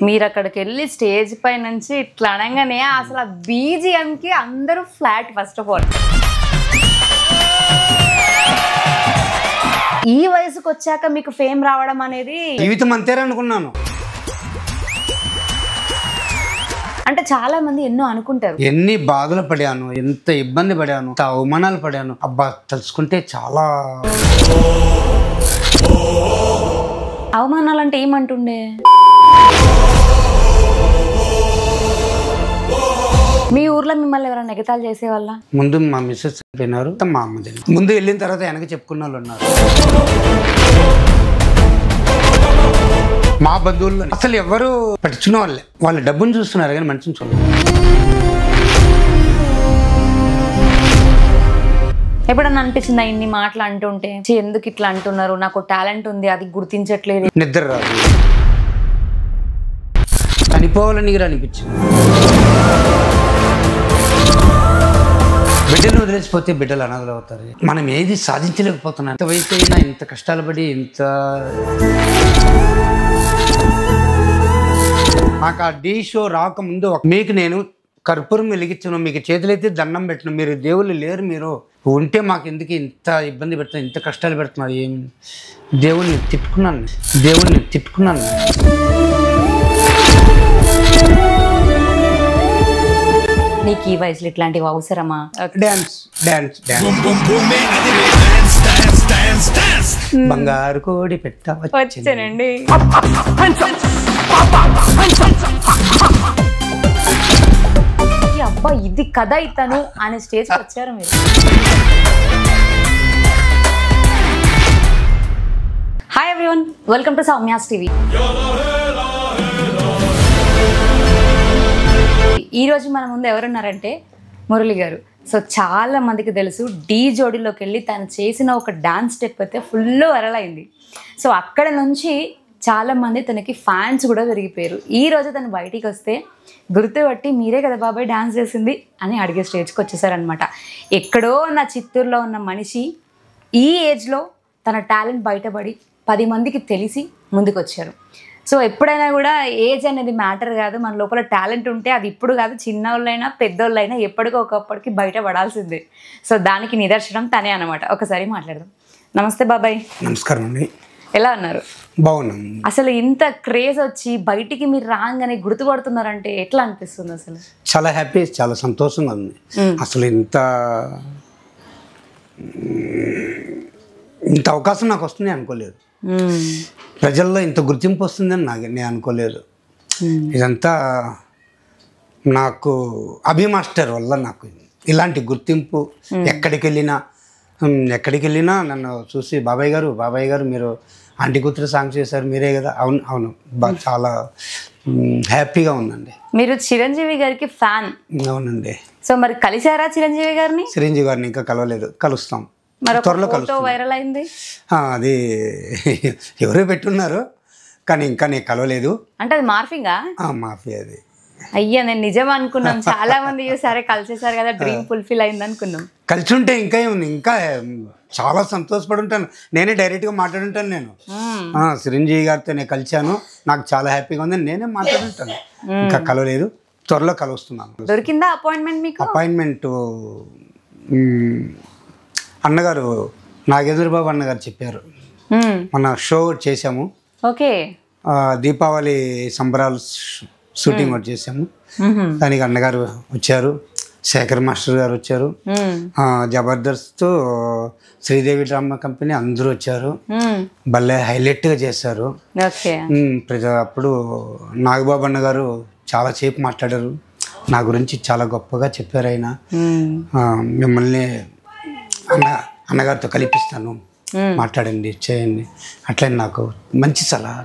మీరు అక్కడికి వెళ్ళి స్టేజ్ పై నుంచి ఇట్లా అనగానే అసలు ఆ బీజిఎంకి అందరూ ఫ్లాట్. ఫస్ట్ ఆఫ్ ఆల్ ఈ వయసుకు వచ్చాక మీకు ఫేమ్ రావడం అనేది జీవితం అంతేరా అనుకున్నాను. అంటే చాలా మంది ఎన్నో అనుకుంటారు. ఎన్ని బాధలు పడాను, ఎంత ఇబ్బంది పడాను, ఎంత అవమానాలు పడాను. అబ్బా తలుచుకుంటే చాలా. అవమానాలు అంటే ఏమంటుండే? మీ ఊర్లో మిమ్మల్ని ఎవరైనా ఎగతాలు చేసేవాళ్ళ? ముందు మా మిస్సెస్ చనిపోయినారు, మా అమ్మది. ముందు వెళ్ళిన తర్వాత వెనక చెప్పుకున్న వాళ్ళు ఉన్నారు. మా బంధువుల్లో అసలు ఎవరు పట్టించుకున్న వాళ్ళే. వాళ్ళ డబ్బును చూస్తున్నారు కానీ మనిషిని చూడలేదు. ఎప్పుడన్నా అనిపించిందా ఇన్ని మాటలు అంటుంటే ఎందుకు ఇట్లా అంటున్నారు, నాకు టాలెంట్ ఉంది అది గుర్తించట్లేదు? నిద్ర రాదు, చనిపోవాలని కూడా అనిపించింది. బిడ్డలు వదిలేసిపోతే బిడ్డలు అనాథలు అవుతారు. మనం ఏది సాధించలేకపోతున్నాం. ఇంత వయసు అయినా ఇంత కష్టాలు పడి నాకు ఆ డీ షో రాకముందు మీకు నేను కర్పూరం వెలిగించను, మీకు చేతులైతే దండం పెట్టను, మీరు దేవుళ్ళు లేరు, మీరు ఉంటే మాకు ఎందుకు ఇంత ఇబ్బంది పెడుతున్నారు, ఇంత కష్టాలు పెడుతున్నారు, ఏమి దేవుణ్ణి తిట్టుకున్నాను. నీకు ఈ వయసులో ఇట్లాంటివి అవసరమా? డాన్స్ బంగారు కోడి వచ్చానండి. అబ్బా ఇది కథ ఇతను అనే స్టేజ్ వచ్చారు మీరు. Hi everyone, welcome to Soumya's TV. ఈరోజు మన ముందు ఎవరున్నారంటే మురళి గారు. సో చాలా మందికి తెలుసు ఢీ జోడీలోకి వెళ్ళి తను చేసిన ఒక డాన్స్ స్టెప్ అయితే ఫుల్ వైరల్ అయింది. సో అక్కడ నుంచి చాలామంది తనకి ఫ్యాన్స్ కూడా పెరిగిపోయారు. ఈరోజు తను బయటికి వస్తే గుర్తుపట్టి మీరే కదా బాబాయ్ డాన్స్ చేసింది అని అడిగే స్టేజ్కి వచ్చేసారనమాట. ఎక్కడో నా చిత్తూరులో ఉన్న మనిషి ఈ ఏజ్లో తన టాలెంట్ బయటపడి 10 మందికి తెలిసి ముందుకు వచ్చారు. సో ఎప్పుడైనా కూడా ఏజ్ అనేది మ్యాటర్ కాదు, మన లోపల టాలెంట్ ఉంటే అది ఇప్పుడు కాదు, చిన్నోళ్ళైనా పెద్దోళ్ళైనా ఎప్పటికో ఒకప్పటికి బయట పడాల్సిందే. సో దానికి నిదర్శనం తనే అనమాట. ఒకసారి మాట్లాడదాం. నమస్తే బాబాయ్. నమస్కారం అండి. ఎలా ఉన్నారు? బాగున్నాం. అసలు ఇంత క్రేజ్ వచ్చి బయటికి మీరు రాగానే గుర్తుపడుతున్నారంటే ఎట్లా అనిపిస్తుంది? అసలు చాలా హ్యాపీ, చాలా సంతోషంగా ఉంది. అసలు ఇంత అవకాశం నాకు వస్తుంది అనుకోలేదు. ప్రజల్లో ఇంత గుర్తింపు వస్తుందని నేను అనుకోలేదు. ఇదంతా నాకు అభిమాస్టర్ వల్ల నాకు ఇలాంటి గుర్తింపు. ఎక్కడికి వెళ్ళినా నన్ను చూసి బాబాయ్ గారు మీరు ఆంటీ కూతురు సాంగ్ చేశారు, మీరే కదా? అవును చాలా హ్యాపీగా ఉందండి. మీరు చిరంజీవి గారికి ఫ్యాన్? అవునండి. సో మరి కలిసారా చిరంజీవి గారిని? చిరంజీవి గారిని ఇంకా కలవలేదు, కలుస్తాం త్వరలో. వైరల్ అయింది అది ఎవరో పెట్టున్నారు కానీ ఇంకా నేను కలవలేదు. అంటే అది మార్ఫింగా? మాఫీ అది. అయ్యా నేను నిజం అనుకున్నాం. చాలా మంది సరే కలిసేసారు కదా డ్రీమ్ ఫుల్ఫిల్ అయింది అనుకున్నాం. కలిసి ఉంటే ఇంకా ఏముంది, ఇంకా చాలా సంతోషపడి ఉంటాను. నేనే డైరెక్ట్గా మాట్లాడుంటాను. నేను చిరంజీవి గారితో నేను కలిశాను, నాకు చాలా హ్యాపీగా ఉంది, నేనే మాట్లాడుంటాను. ఇంకా కలవలేదు, త్వరలో కలుస్తున్నాను. దొరికిందా అపాయింట్మెంట్ మీకు? అపాయింట్మెంట్ అన్నగారు నాగేంద్రబాబు అన్నగారు చెప్పారు. మన షో చేసాము. ఓకే. దీపావళి సంబరాలు షూటింగ్ ఒకటి చేసాము. దానికి అన్నగారు వచ్చారు, శేఖర్ మాస్టర్ గారు వచ్చారు, జబర్దస్త్, శ్రీదేవి డ్రామా కంపెనీ అందరూ వచ్చారు. భలే హైలైట్గా చేశారు. అప్పుడు నాగబాబు అన్న గారు చాలా సేపు మాట్లాడారు, నా గురించి చాలా గొప్పగా చెప్పారు. ఆయన మిమ్మల్ని అన్నగారితో కల్పిస్తాను, మాట్లాడండి, చేయండి, అట్లా నాకు మంచి సలహా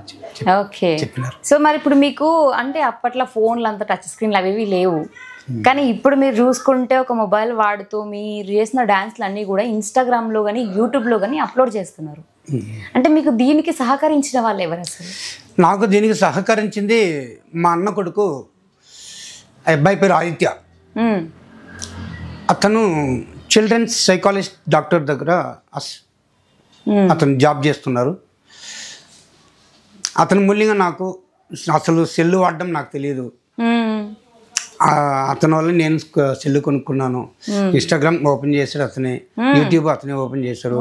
చెప్పినారు. సో మరి ఇప్పుడు మీకు అంటే అప్పట్లో ఫోన్లు అంత టచ్ స్క్రీన్లు అవి లేవు, కానీ ఇప్పుడు మీరు చూసుకుంటే ఒక మొబైల్ వాడుతూ మీరు చేసిన డాన్స్లు అన్నీ కూడా ఇన్స్టాగ్రామ్లో కానీ యూట్యూబ్లో కానీ అప్లోడ్ చేస్తున్నారు. అంటే మీకు దీనికి సహకరించిన వాళ్ళు ఎవరు అసలు? నాకు దీనికి సహకరించింది మా అన్న కొడుకు, అబ్బాయి పేరు ఆదిత్య. అతను చిల్డ్రన్స్ సైకాలజిస్ట్ డాక్టర్ దగ్గర అతను జాబ్ చేస్తున్నారు. అతని మూల్యంగా నాకు అసలు సెల్లు వాడడం నాకు తెలియదు. అతని వల్ల నేను సెల్లు కొనుక్కున్నాను. ఇన్స్టాగ్రామ్ ఓపెన్ చేశాడు అతనే, యూట్యూబ్ అతనే ఓపెన్ చేశాడు.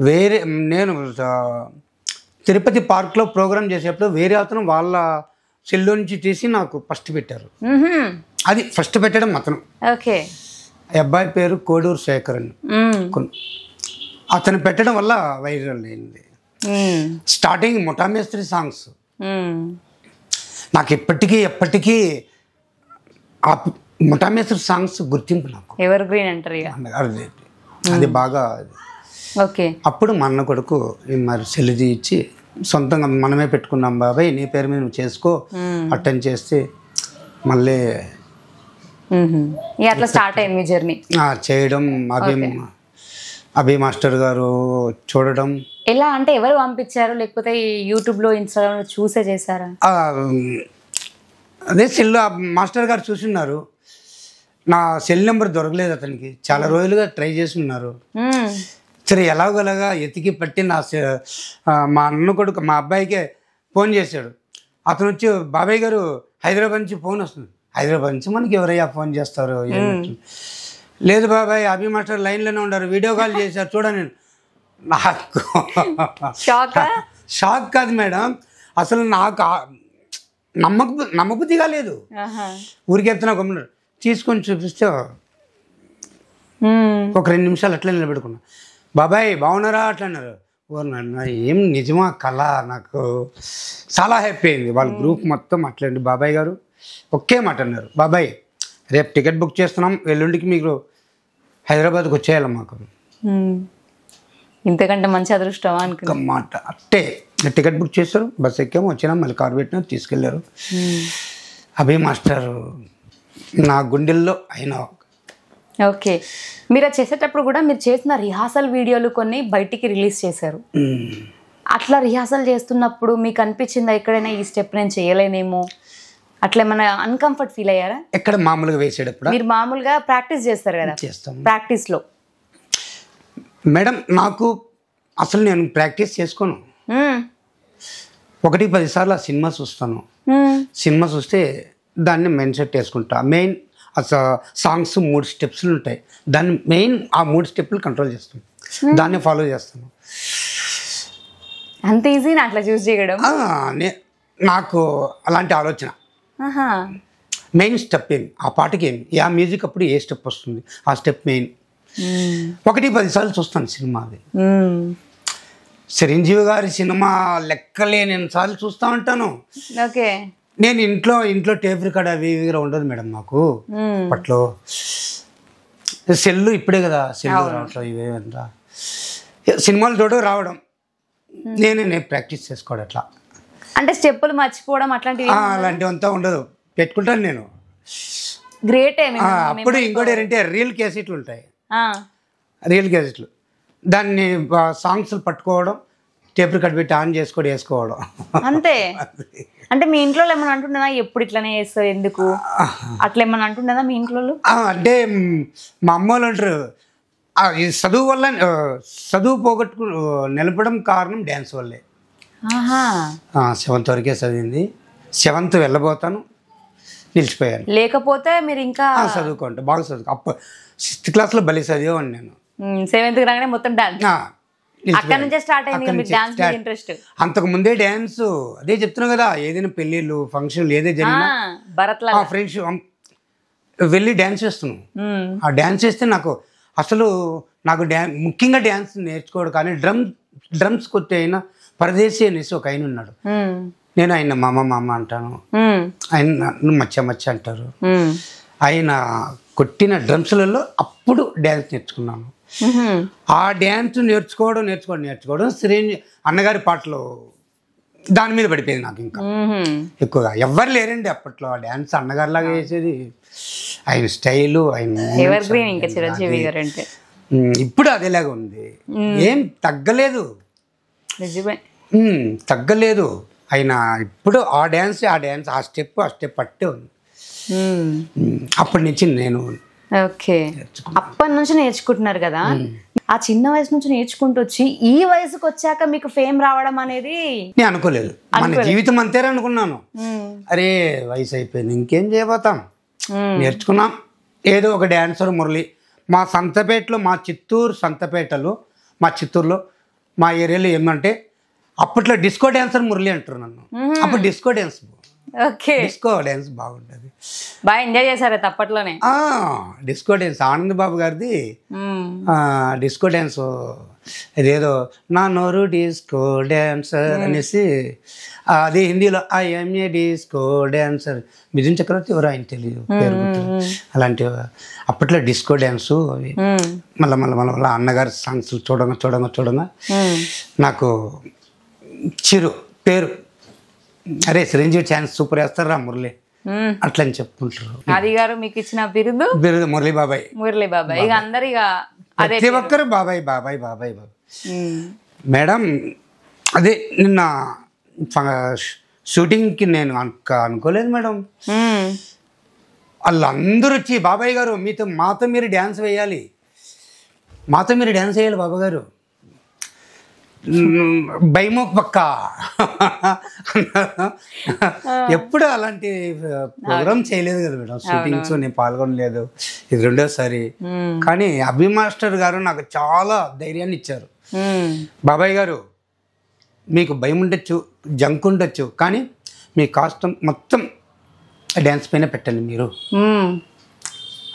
వేరే నేను తిరుపతి పార్క్లో ప్రోగ్రామ్ చేసేటప్పుడు వేరే అతను వాళ్ళ సెల్లు నుంచి తీసి నాకు ఫస్ట్ పెట్టారు. అది ఫస్ట్ పెట్టడం అతను. అబ్బాయి పేరు కోడూరు శేఖర్ అని. అతను పెట్టడం వల్ల వైరల్ అయింది. స్టార్టింగ్ ముఠామేస్త్రి సాంగ్స్ నాకు ఎప్పటికీ ఆ ముఠామేస్త్రి సాంగ్స్ గుర్తింపు నాకు. ఎవర్ గ్రీన్ అంటారు. అది బాగా. అప్పుడు మా అన్న కొడుకు మరి సెల్లు ఇచ్చి సొంతంగా మనమే పెట్టుకున్నాం బాబాయ్, నీ పేరు మీద నువ్వు చేసుకో అటెండ్ చేస్తే మళ్ళీ అట్లా స్టార్ట్ అయింది మీ జర్నీ చేయడం. అభి మాస్టర్ గారు చూడడం. ఎలా అంటే ఎవరు పంపించారు, లేకపోతే యూట్యూబ్లో ఇన్స్టాగ్రామ్లో చూసే చేశారా? అదే సెల్ మాస్టర్ గారు చూసున్నారు. నా సెల్ నెంబర్ దొరకలేదు అతనికి, చాలా రోజులుగా ట్రై చేసి ఉన్నారు. సరే ఎలాగోలాగా ఎతికి పట్టి మా అన్న కొడుకు మా అబ్బాయికే ఫోన్ చేశాడు. అతను వచ్చి బాబాయ్ గారు హైదరాబాద్ నుంచి ఫోన్ వస్తుంది. హైదరాబాద్ నుంచి మనకి ఎవరయ్యా ఫోన్ చేస్తారు? లేదు బాబాయ్, అభి మాస్టర్ లైన్లోనే ఉన్నారు, వీడియో కాల్ చేశారు చూడండి. నాకు షాక్ కాదు మేడం, అసలు నాకు నమ్మబుద్ధి కాలేదు. ఊరికి ఎత్తున గమ్మున్నాడు, తీసుకొని చూపిస్తే ఒక 2 నిమిషాలు అట్లా నిలబెట్టుకున్నా. బాబాయ్ బాగున్నారా అట్లా అన్నారు. ఏం నిజమా కళ? నాకు చాలా హ్యాపీ అయింది. వాళ్ళ గ్రూప్ మొత్తం అట్లండి. బాబాయ్ గారు ఒకే మాట అన్నారు, బాబాయ్ రేపు టికెట్ బుక్ చేస్తున్నాం, ఎల్లుండికి మీకు హైదరాబాద్కి వచ్చేయాలి మాకు. ఇంతకంటే మంచి అదృష్టం మాట అట్టే టికెట్ బుక్ చేశారు, బస్ ఎక్కాము, వచ్చినాం, మళ్ళీ కారు పెట్టినా తీసుకెళ్లారు. అభి మాస్టర్ నా గుండెల్లో అయినా. ఓకే, మీరు అది చేసేటప్పుడు కూడా మీరు చేసిన రిహార్సల్ వీడియోలు కొన్ని బయటికి రిలీజ్ చేశారు. అట్లా రిహార్సల్ చేస్తున్నప్పుడు మీకు అనిపించిందా ఎక్కడైనా ఈ స్టెప్ నేను చేయలేనేమో, అట్లా ఏమైనా అన్కంఫర్ట్ ఫీల్ అయ్యారా? ఎక్కడ మామూలుగా వేసేటప్పుడు మీరు మామూలుగా ప్రాక్టీస్ చేస్తారు కదా, ప్రాక్టీస్లో మేడం నాకు అసలు నేను ప్రాక్టీస్ చేసుకోను. 1-10 సార్లు ఆ సినిమా చూస్తాను. సినిమా చూస్తే దాన్ని మెయిన్ సెట్ వేసుకుంటా. మెయిన్ సాంగ్స్ 3 స్టెప్స్లు ఉంటాయి, దాన్ని మెయిన్ ఆ 3 స్టెప్లు కంట్రోల్ చేస్తాను, దాన్ని ఫాలో చేస్తాను. అంత ఈజీ అట్లా చూస్ చేయడం? నాకు అలాంటి ఆలోచన. మెయిన్ స్టెప్ ఏమి, ఆ పాటకి ఏమి, ఆ మ్యూజిక్ అప్పుడు ఏ స్టెప్ వస్తుంది, ఆ స్టెప్ మెయిన్. 1-10 సార్లు చూస్తాను సినిమా. అది చిరంజీవి గారి సినిమా లెక్కలేని సార్లు చూస్తూ ఉంటాను. నేను ఇంట్లో టేప్ రికార్డ్ అవి ఉండదు మేడం నాకు. అప్పట్లో సెల్లు ఇప్పుడే కదా సెల్లు రావట్లేదు, ఇవేంతా సినిమాలు చూడ రావడం, నేను ప్రాక్టీస్ చేసుకోవడం. అట్లా అంటే స్టెప్పులు మర్చిపోవడం అలాంటివంతా ఉండదు, పెట్టుకుంటాను నేను. గ్రేట్. అప్పుడు ఇంకోటి ఏంటంటే రీల్ క్యాసెట్లు ఉంటాయి, రీల్ క్యాసెట్లు, దాన్ని సాంగ్స్ పట్టుకోవడం, టేప్ రికార్డ్ పెట్టి ఆన్ చేసుకోవడం, వేసుకోవడం అంతే. అంటే మీ ఇంట్లో ఏమైనా అంటుండేనా ఎప్పుడు ఇట్లానే చేస్తావు ఎందుకు అట్లా ఏమైనా అంటుండేనా మీ ఇంట్లో? అంటే మా అమ్మ వాళ్ళు అంటారు, ఈ చదువు వల్ల చదువు పోగొట్టుకు నిలపడం కారణం డ్యాన్స్ వల్లే. 7th వరకే చదివింది, 7th వెళ్ళబోతాను, నిలిచిపోయాను. లేకపోతే మీరు ఇంకా చదువుకోండి, బాగా చదువుకో. అప్పుడు 6th క్లాస్లో బలి చదివేవాడిని నేను. 7th రాగానే మొత్తం డాన్స్ అక్కడ నుంచే స్టార్ట్ అయింది డాన్స్ ఇంట్రెస్ట్. అంతకు ముందే డ్యాన్స్, అదే చెప్తున్నా కదా, ఏదైనా పెళ్ళిళ్ళు ఫంక్షన్లు ఏదే జరిగినా ఫ్రెండ్స్ వెళ్ళి డ్యాన్స్ చేస్తున్నాం. ఆ డ్యాన్స్ చేస్తే నాకు ముఖ్యంగా డ్యాన్స్ నేర్చుకోవడం. కానీ డ్రమ్స్ కొట్టి అయినా పరదేశీ అనేసి ఒక ఆయన ఉన్నాడు, నేను ఆయన మామ అంటాను, ఆయన నన్ను మచ్చ అంటారు. ఆయన కొట్టిన డ్రమ్స్లలో అప్పుడు డ్యాన్స్ నేర్చుకున్నాను. ఆ డ్యాన్స్ నేర్చుకోవడం అన్నగారి పాటలు దాని మీద పడిపోయింది నాకు. ఇంకా ఎక్కువగా ఎవ్వరు లేరండి అప్పట్లో ఆ డ్యాన్స్ అన్నగారిలాగా వేసేది. ఆయన స్టైలు, ఇప్పుడు అదేలాగా ఉంది, ఏం తగ్గలేదు. ఆయన ఇప్పుడు ఆ స్టెప్ అట్టే ఉంది. అప్పటి నుంచి నేను అప్పటి నుంచి నేర్చుకుంటున్నారు కదా. ఆ చిన్న వయసు నుంచి నేర్చుకుంటూ వచ్చి ఈ వయసుకు వచ్చాక మీకు ఫేమ్ రావడం అనేది నేను అనుకోలేదు. మన జీవితం అంతేరా అనుకున్నాను. అరే వయసు అయిపోయింది, ఇంకేం చేయబోతాం, నేర్చుకున్నాం. ఏదో ఒక డ్యాన్సర్ మురళి మా సంతపేటలో, మా చిత్తూరు సంతపేటలో, మా చిత్తూరులో మా ఏరియాలో ఏమంటే అప్పట్లో డిస్కో డ్యాన్సర్ మురళి అంటారు నన్ను. అప్పుడు డిస్కో డ్యాన్స్ బాగుంటుంది. బాగా ఎంజాయ్ చేశారు అప్పట్లోనే. డిస్కో డ్యాన్స్ ఆనంద్ బాబు గారిది డిస్కో డ్యాన్స్, ఇదేదో నా నోరు డిస్కో డ్యాన్సర్ అనేసి, అది హిందీలో I'm a disco dancer, Mithun Chakraborty ఎవరు ఆయన తెలియదు పేరు. అలాంటివి అప్పట్లో డిస్కో డ్యాన్సు అవి. మళ్ళీ అన్నగారి సాంగ్స్ చూడంగా నాకు చిరు పేరు, అరే చిరంజీవి ఛాన్స్ సూపర్ వేస్తారా మురళి అట్లా అని చెప్పుకుంటారు. అది గారు మీకు ఇచ్చిన బిరుదు మురళి బాబాయ్. ఇక అందరు ఇక ప్రతి ఒక్కరు బాబాయ్. మేడం అదే నిన్న షూటింగ్కి నేను అనుకోలేదు మేడం, వాళ్ళందరూ వచ్చి బాబాయ్ గారు మాతో మీరు డ్యాన్స్ వేయాలి బాబాయ్ గారు, భయమోక్ పక్క. ఎప్పుడు అలాంటి ప్రోగ్రామ్ చేయలేదు కదా మేడం, షూటింగ్స్ నేను పాల్గొనలేదు, ఇది రెండోసారి. కానీ అభి మాస్టర్ గారు నాకు చాలా ధైర్యాన్ని ఇచ్చారు. బాబాయ్ గారు మీకు భయం ఉండొచ్చు, జంక్ ఉండొచ్చు, కానీ మీ కాస్ట్యూమ్ మొత్తం డ్యాన్స్ పైన పెట్టండి మీరు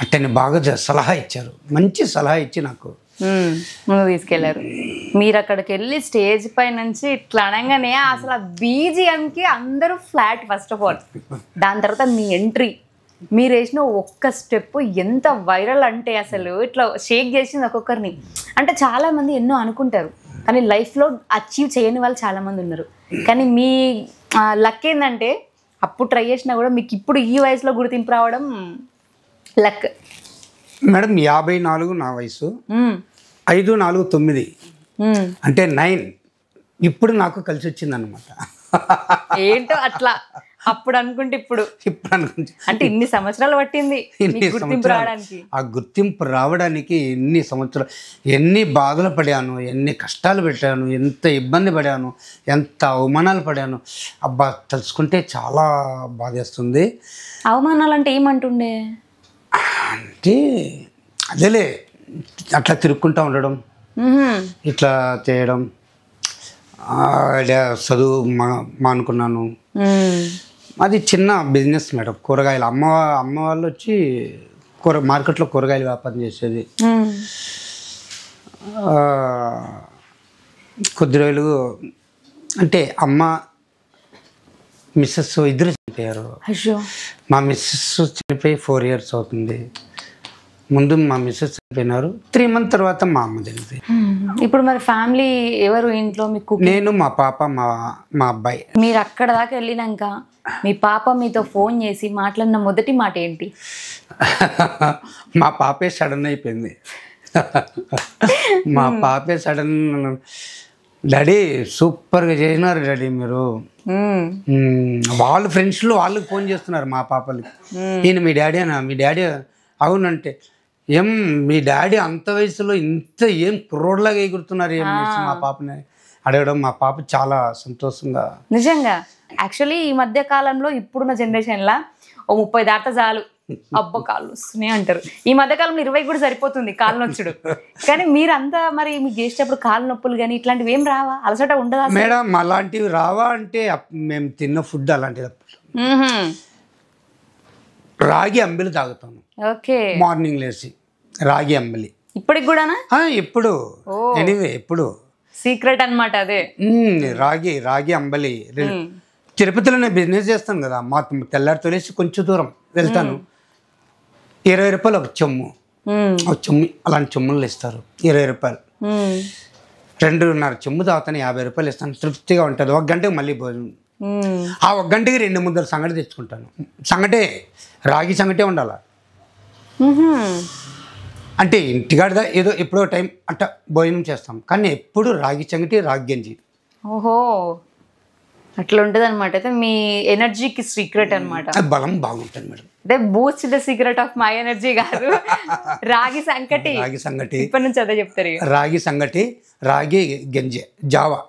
అట్టని బాగా సలహా ఇచ్చారు. మంచి సలహా ఇచ్చి నాకు ముందు తీసుకెళ్లారు. మీరు అక్కడికి వెళ్ళి స్టేజ్ పై నుంచి ఇట్లా అనగానే అసలు ఆ బీజిఎంకి అందరూ ఫ్లాట్ ఫస్ట్ ఆఫ్ ఆల్. దాని తర్వాత మీ ఎంట్రీ, మీరు వేసిన ఒక్క స్టెప్ ఎంత వైరల్ అంటే అసలు ఇట్లా షేక్ చేసింది ఒక్కొక్కరిని. అంటే చాలామంది ఎన్నో అనుకుంటారు కానీ లైఫ్లో అచీవ్ చేయని వాళ్ళు చాలామంది ఉన్నారు. కానీ మీ లక్ ఏంటంటే అప్పుడు ట్రై చేసినా కూడా మీకు ఇప్పుడు ఈ వయసులో గుర్తింపు రావడం లక్. మేడం 54 నా వయసు, 5, 4, 9 అంటే 9 ఇప్పుడు నాకు కలిసి వచ్చింది అనమాట. ఏంటో అట్లా అప్పుడు అనుకుంటే ఇప్పుడు అంటే ఇన్ని సంవత్సరాలు పట్టింది గుర్తింపు రావడానికి. ఆ గుర్తింపు రావడానికి ఎన్ని సంవత్సరాలు, ఎన్ని బాధలు పడాను, ఎన్ని కష్టాలు పెట్టాను, ఎంత ఇబ్బంది పడాను, ఎంత అవమానాలు పడాను. అబ్బా తలుచుకుంటే చాలా బాధేస్తుంది. అవమానాలు అంటే ఏమంటుండే అంటే అదేలే అట్లా తిరుక్కుంటూ ఉండడం, ఇట్లా చేయడం, చదువు మానుకున్నాను. అది చిన్న బిజినెస్ మేడం, కూరగాయలు. అమ్మ వాళ్ళు వచ్చి మార్కెట్లో కూరగాయలు వ్యాపారం చేసేది. కొద్ది రోజులు అంటే అమ్మ మిస్సెస్ ఇద్దరు చనిపోయారు. మా మిస్సెస్ చనిపోయి 4 years అవుతుంది. ముందు మా మిస్సెస్ చనిపోయినారు, 3 months తర్వాత మా అమ్మ చనిపోయింది. ఇప్పుడు మరి ఫ్యామిలీ ఎవరు ఇంట్లో మీకు? నేను, మా పాప, మా అబ్బాయి. మీరు అక్కడ దాకా వెళ్ళినాక మీ పాప మీతో ఫోన్ చేసి మాట్లాడిన మొదటి మాట ఏంటి? మా పాపే సడన్ అయిపోయింది. మా పాపే సడన్, డాడీ సూపర్గా చేసినారు డాడీ మీరు. వాళ్ళ ఫ్రెండ్స్లో వాళ్ళకి ఫోన్ చేస్తున్నారు మా పాపలకి, ఈయన మీ డాడీ అనా? మీ డాడీ అవునంటే, ఏం మీ డాడీ అంత వయసులో ఇంత ఏం కుర్రోడ్లాగా ఎగురుతున్నారు ఏం మా పాపని అడగడం, మా పాప చాలా సంతోషంగా. నిజంగా యాక్చువల్లీ ఈ మధ్య కాలంలో ఇప్పుడున్న జనరేషన్లా 30 దాటితే చాలు అబ్బ కాళ్ళు వస్తున్నాయి అంటారు. ఈ మధ్యకాలంలో 20 కూడా సరిపోతుంది కాళ్ళు నొచ్చుడు. కానీ మీరంతా మరి మీకు చేసేటప్పుడు కాళ్ళు నొప్పులు కానీ ఇట్లాంటివి ఏం రావా? అలసట ఉండదా మేడం? అలాంటివి రావా అంటే మేము తిన్న ఫుడ్ అలాంటిది. రాగి అంబలి తాగుతాను. ఓకే, మార్నింగ్ లేచి రాగి అంబలి. ఇప్పటికి కూడానా? ఎప్పుడు, ఎనీవే ఎప్పుడు సీక్రెట్ అన్నమాట అదే. రాగి అంబలి. తిరుపతిలో నేను బిజినెస్ చేస్తాను కదా, మా తెల్లారి తొలేసి కొంచెం దూరం వెళ్తాను. 20 రూపాయలు ఒక చెమ్ము, అలాంటి చెమ్ములు ఇస్తారు 20 రూపాయలు. 2.5 చెమ్ము తాగుతాను, 50 రూపాయలు ఇస్తాను. తృప్తిగా ఉంటుంది. 1 గంటకు మళ్ళీ భోజనం. ఆ 1 గంటకి 2 ముద్దలు సంగటి తెచ్చుకుంటాను. సంగటే, రాగి సంగటే ఉండాలి. అంటే ఇంటికాడ ఏదో ఎప్పుడో టైం అట్ట భోజనం చేస్తాం, కానీ ఎప్పుడు రాగి సంగటి, రాగి గంజి. ఓహో, అట్లా ఉంటుంది అనమాట. అయితే మీ ఎనర్జీకి సీక్రెట్ అనమాట. బలం బాగుంటుంది మేడం. అంటే Boost the secret of my energy కాదు, రాగి సంకటి. రాగి సంగటి ఇప్పటి నుంచి అదే చెప్తారు. రాగి సంగటి, రాగి గంజి, జావా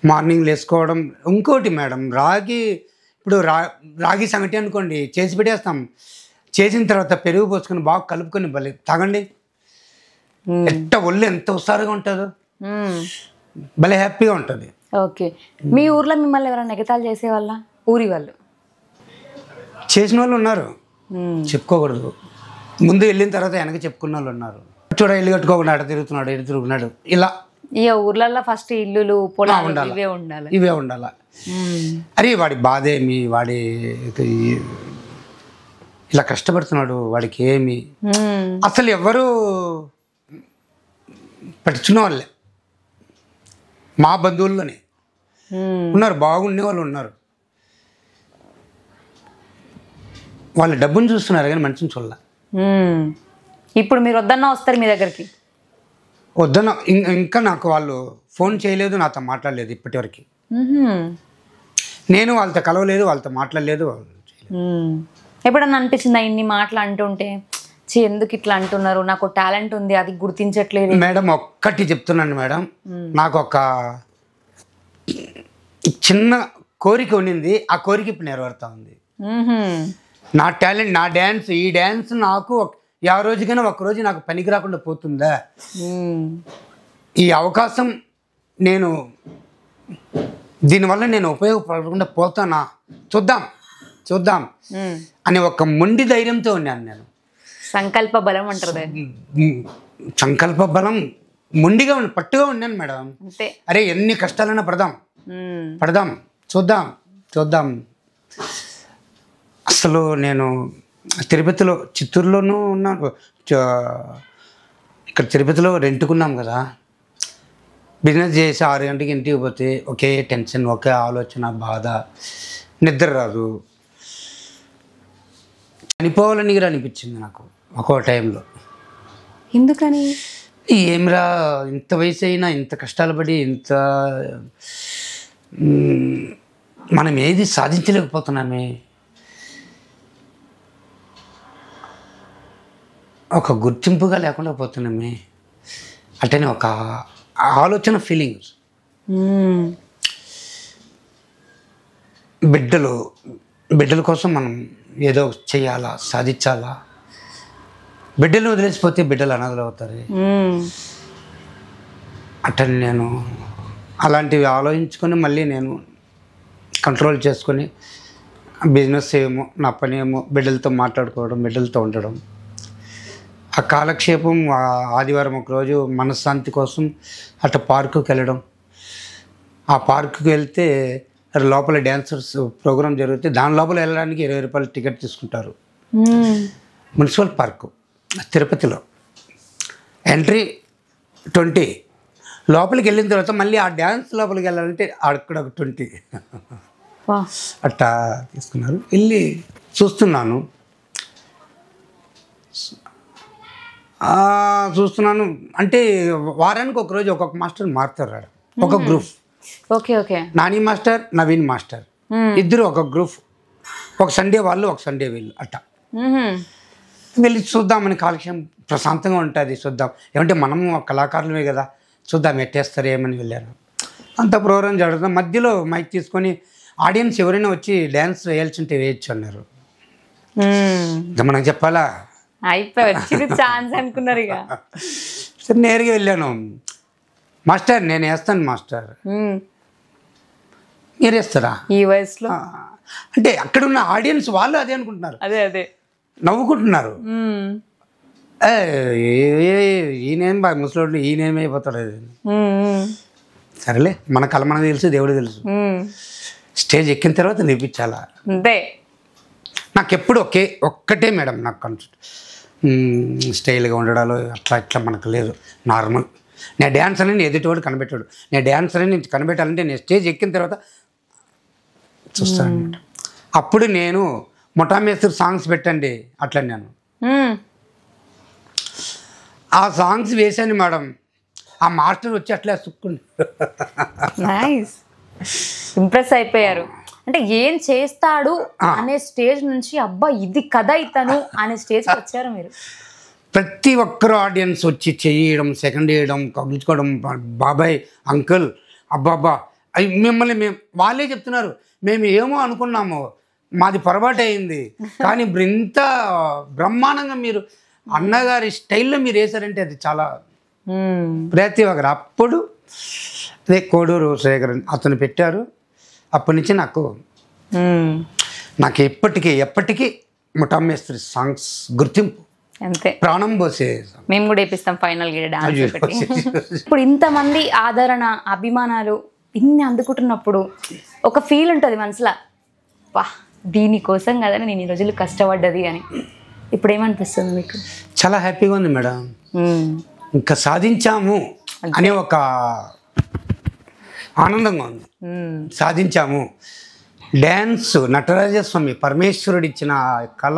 మార్నింగ్ వేసుకోవడం. ఇంకోటి మేడం, రాగి ఇప్పుడు రాగి సంగటి అనుకోండి, చేసి పెట్టేస్తాం. చేసిన తర్వాత పెరుగు పోసుకొని బాగా కలుపుకొని భలే తాగండి. ఒళ్ళు ఎంత హుషారుగా ఉంటుందో, భలే హ్యాపీగా ఉంటుంది. ఓకే, మీ ఊర్లో మిమ్మల్ని ఎవరైనా ఎగతాళి చేసేవాళ్ళ? ఊరి వాళ్ళు చేసిన వాళ్ళు ఉన్నారు, చెప్పుకోకూడదు. ముందు వెళ్ళిన తర్వాత వెనక చెప్పుకున్న వాళ్ళు ఉన్నారు. చూడ ఇల్లు కట్టుకోకుండా అడ తిరుగుతున్నాడు, ఎడు తిరుగుతున్నాడు, ఇలా. ఇక ఊర్లలో ఫస్ట్ ఇల్లులు పొలాలు ఇవే ఉండాలి, ఇవే ఉండాలి. అరే వాడి బాధేమి, వాడి ఇలా కష్టపడుతున్నాడు, వాడికి ఏమి అసలు ఎవరు పట్టించుకున్న వాళ్ళే. మా బంధువుల్లోనే ఉన్నారు, బాగుండే వాళ్ళు ఉన్నారు. వాళ్ళు డబ్బును చూస్తున్నారు కానీ మనిషిని చూడాల. ఇప్పుడు మీరు వద్దన్నా వస్తారు మీ దగ్గరికి? వద్దన్న, ఇంకా నాకు వాళ్ళు ఫోన్ చేయలేదు, నాతో మాట్లాడలేదు ఇప్పటివరకు. నేను వాళ్ళతో కలవలేదు, వాళ్ళతో మాట్లాడలేదు. ఎప్పుడన్నా అనిపించిందా ఇన్ని మాటలు అంటుంటే, ఎందుకు ఇట్లా అంటున్నారు, నాకు టాలెంట్ ఉంది అది గుర్తించట్లేదు? మేడం ఒక్కటి చెప్తున్నాను మేడం, నాకు ఒక చిన్న కోరిక ఉండింది, ఆ కోరిక ఇప్పుడు నెరవేరుతా ఉంది. నా టాలెంట్, నా డ్యాన్స్, ఈ డ్యాన్స్ నాకు ఆ రోజుకైనా ఒక్కరోజు నాకు పనికి రాకుండా పోతుందా? ఈ అవకాశం నేను దీనివల్ల నేను ఉపయోగపడకుండా పోతానా, చూద్దాం చూద్దాం అని ఒక మొండి ధైర్యంతో ఉన్నాను నేను. సంకల్ప బలం అంటారు. సంకల్ప బలం, మొండిగా పట్టుగా ఉన్నాను మేడం. అరే ఎన్ని కష్టాలైనా పడదాం, చూద్దాం చూద్దాం. అసలు నేను తిరుపతిలో, చిత్తూరులోనూ ఉన్నాను, ఇక్కడ తిరుపతిలో రెంట్కున్నాం కదా. బిజినెస్ చేసి 6 గంటలకి ఇంటికి పోతే ఒకే టెన్షన్, ఒకే ఆలోచన, బాధ, నిద్ర రాదు. చనిపోవాలని కూడా అనిపించింది నాకు ఒక్కో టైంలో. ఎందుకని? ఏమిరా, ఇంత వయసు అయినా ఇంత కష్టాలు పడి ఇంత మనం ఏది సాధించలేకపోతున్నామే, ఒక గుర్తింపుగా లేకుండా పోతున్నామే, అట్టనే ఒక ఆలోచన, ఫీలింగ్స్. బిడ్డల కోసం మనం ఏదో చేయాలా, సాధించాలా. బిడ్డలు వదిలేసిపోతే బిడ్డలు అనాథలు అవుతారు. అట్టని నేను అలాంటివి ఆలోచించుకొని మళ్ళీ నేను కంట్రోల్ చేసుకొని బిజినెస్ ఏమో, నా పని ఏమో, బిడ్డలతో మాట్లాడుకోవడం, బిడ్డలతో ఉండడం. ఆ కాలక్షేపం, ఆదివారం ఒకరోజు మనశ్శాంతి కోసం అట్లా పార్కుకి వెళ్ళడం. ఆ పార్కుకి వెళ్తే లోపల డ్యాన్సర్స్ ప్రోగ్రాం జరిగితే దాని లోపల వెళ్ళడానికి 20 రూపాయలు టికెట్ తీసుకుంటారు. మున్సిపల్ పార్కు తిరుపతిలో ఎంట్రీ 20. లోపలికి వెళ్ళిన తర్వాత మళ్ళీ ఆ డ్యాన్స్ లోపలికి వెళ్ళాలంటే అక్కడ ఒక 20 అట్టా తీసుకున్నారు. వెళ్ళి చూస్తున్నాను అంటే వారానికి ఒకరోజు ఒక్కొక్క మాస్టర్ మారుతారు, ఒక group. Nani master, Naveen master ఇద్దరు ఒక గ్రూప్. ఒక సండే వాళ్ళు, ఒక సండే వీళ్ళు, అట్టా వెళ్ళి చూద్దామని. కాలక్షేపం ప్రశాంతంగా ఉంటుంది, చూద్దాం. ఏమంటే మనము కళాకారులమే కదా, చూద్దాం ఎట్టేస్తారు ఏమని వెళ్ళాను. అంత ప్రోగ్రాం జరుగుతుంది. మధ్యలో మైక్ తీసుకొని ఆడియన్స్ ఎవరైనా వచ్చి డ్యాన్స్ వేయాల్సి ఉంటే వేయచ్చు అన్నారు. ఇంకా మనం చెప్పాలా, అయిపోయి ఛాన్స్ అనుకున్నారు. ఇక సరే నేరుగా వెళ్ళాను. మాస్టర్ నేను వేస్తాను మాస్టర్, మీరు వేస్తారా ఈ వయసులో? అంటే అక్కడ ఉన్న ఆడియన్స్ వాళ్ళు అదే అనుకుంటున్నారు, అదే నవ్వుకుంటున్నారు. ఈయనేం బాగా ముసలోడు, ఈయనేమైపోతాడు. సరేలే, మన కళ మనకు తెలుసు, దేవుడు తెలుసు. స్టేజ్ ఎక్కిన తర్వాత నేర్పించాలా. నాకెప్పుడు ఒక్కటే మేడం, నాకు కాన్సెప్ట్ స్టైల్గా ఉండడాలు అట్లా ఇట్లా మనకు లేదు. నార్మల్. నేను డ్యాన్స్ అని ఎదుటివాడు కనిపెట్టాడు. నేను డ్యాన్స్ అని కనిపెట్టాలంటే నేను స్టేజ్ ఎక్కిన తర్వాత చూస్తాను. అప్పుడు నేను మొటామేశ్వర్ సాంగ్స్ పెట్టండి అట్లా నేను ఆ సాంగ్స్ వేసాను మేడం. ఆ మాస్టర్ వచ్చి అట్లా సుక్కుండు, ఇంప్రెస్ అయిపోయారు. అంటే ఏం చేస్తాడు అనే స్టేజ్ నుంచి అబ్బా ఇది కథ ఇతను అనే స్టేజ్కి వచ్చారు మీరు. ప్రతి ఒక్కరు ఆడియన్స్ వచ్చి చేయడం, సెకండ్ చేయడం, కగుల్చుకోవడం, బాబాయ్, అంకుల్, అబ్బాబ్బా అవి మిమ్మల్ని వాళ్ళే చెప్తున్నారు, మేము ఏమో అనుకున్నాము, మాది పొరపాటు అయింది, కానీ ఇంత బ్రహ్మాండంగా మీరు అన్నగారి స్టైల్లో మీరు వేసారంటే అది చాలా ప్రతి ఒక్కరు. అప్పుడు అదే కోడూరు శేఖర్ అతను పెట్టారు. అప్పటి నుంచి నాకు ఎప్పటికీ ముఠామేస్త్రి సాంగ్స్ గుర్తింపు, అంతే ప్రాణం పోసే. మేము కూడా వేపిస్తాం ఫైనల్ గా డాన్స్. ఇప్పుడు ఇంతమంది ఆదరణ, అభిమానాలు ఇన్ని అందుకుంటున్నప్పుడు ఒక ఫీల్ ఉంటుంది మనసులో, వా దీనికోసం కదా నేను ఈ రోజులు కష్టపడ్డది అని. ఇప్పుడు ఏమనిపిస్తుంది మీకు? చాలా హ్యాపీగా ఉంది మేడం. ఇంకా సాధించాము అనే ఒక ఆనందంగా ఉంది. సాధించాము. డ్యాన్స్ నటరాజస్వామి పరమేశ్వరుడు ఇచ్చిన కళ